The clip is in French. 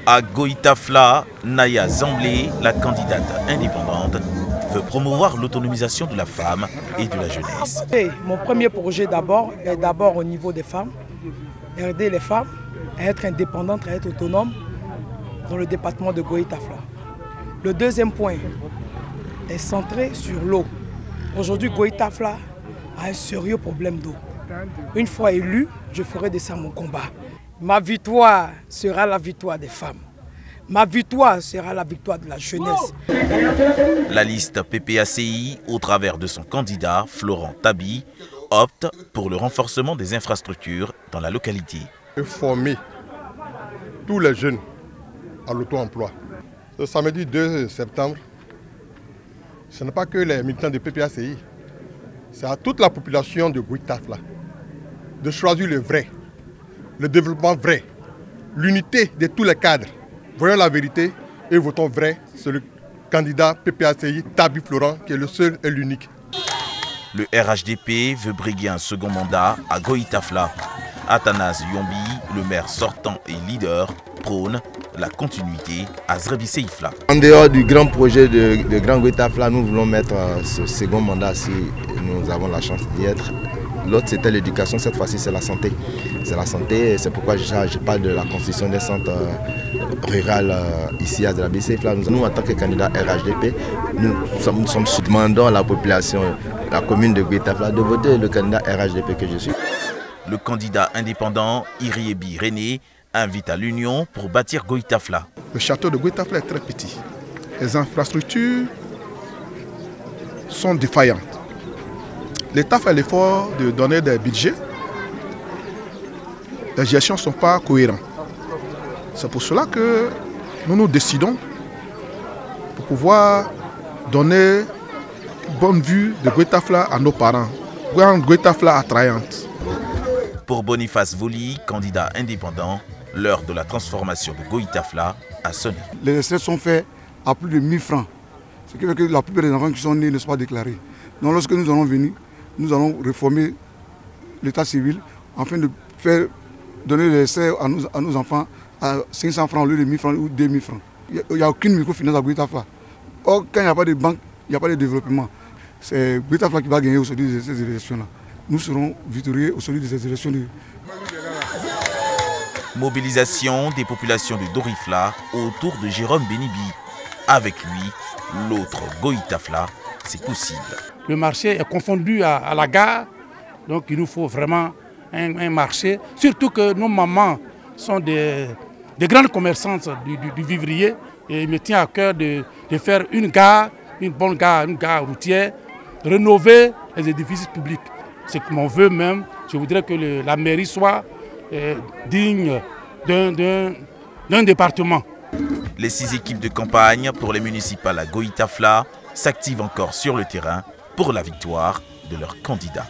À Goïtafla, Naya Zamblé, la candidate indépendante, veut promouvoir l'autonomisation de la femme et de la jeunesse. Mon premier projet est d'abord au niveau des femmes, aider les femmes à être indépendantes, à être autonomes dans le département de Goïtafla. Le deuxième point est centré sur l'eau. Aujourd'hui, Goïtafla a un sérieux problème d'eau. Une fois élu, je ferai de ça mon combat. Ma victoire sera la victoire des femmes. Ma victoire sera la victoire de la jeunesse. La liste PPACI, au travers de son candidat, Florent Tabi, opte pour le renforcement des infrastructures dans la localité. Former tous les jeunes à l'auto-emploi. Ce samedi 2 septembre, ce n'est pas que les militants de PPACI, c'est à toute la population de Goïtafla de choisir le vrai, le développement vrai, l'unité de tous les cadres. Voyons la vérité et votons vrai. C'est le candidat PPACI Tabi Florent qui est le seul et l'unique. Le RHDP veut briguer un second mandat à Goïtafla. Athanase Yombi, le maire sortant et leader, prône la continuité à Zrebi Seifla. En dehors du grand projet de Grand Goïtafla, nous voulons mettre ce second mandat si nous avons la chance d'y être. L'autre c'était l'éducation, cette fois-ci c'est la santé. C'est la santé, c'est pourquoi je parle de la construction des centres ruraux ici à Zrebi Seifla. Nous en tant que candidat RHDP, nous demandons à la population, la commune de Goïtafla de voter le candidat RHDP que je suis. Le candidat indépendant Iriebi René invite à l'union pour bâtir Goïtafla. Le château de Goïtafla est très petit. Les infrastructures sont défaillantes. L'État fait l'effort de donner des budgets. Les gestions ne sont pas cohérentes. C'est pour cela que nous nous décidons pour pouvoir donner une bonne vue de Goïtafla à nos parents. Rendre Goïtafla attrayante. Pour Boniface Voli, candidat indépendant, l'heure de la transformation de Goïtafla a sonné. Les recettes sont faits à plus de 1000 francs. Ce qui fait que la plupart des enfants qui sont nés ne sont pas déclarés. Donc lorsque nous allons venir, nous allons réformer l'état civil afin de faire donner les recettes à nos enfants à 500 francs au lieu de 1000 francs ou 2000 francs. Il n'y a aucune microfinance à Goïtafla. Or, quand il n'y a pas de banque, il n'y a pas de développement. C'est Goïtafla qui va gagner aujourd'hui de ces élections-là. Nous serons victorieux au sortir de ces élections. Mobilisation des populations de Dorifla autour de Jérôme Benibi. Avec lui, l'autre Goïtafla, c'est possible. Le marché est confondu à la gare, donc il nous faut vraiment un marché. Surtout que nos mamans sont des grandes commerçantes du vivrier. Et il me tient à cœur de faire une gare, une bonne gare, une gare routière, rénover les édifices publics. C'est mon vœu même. Je voudrais que la mairie soit digne d'un département. Les 6 équipes de campagne pour les municipales à Goïtafla s'activent encore sur le terrain pour la victoire de leurs candidats.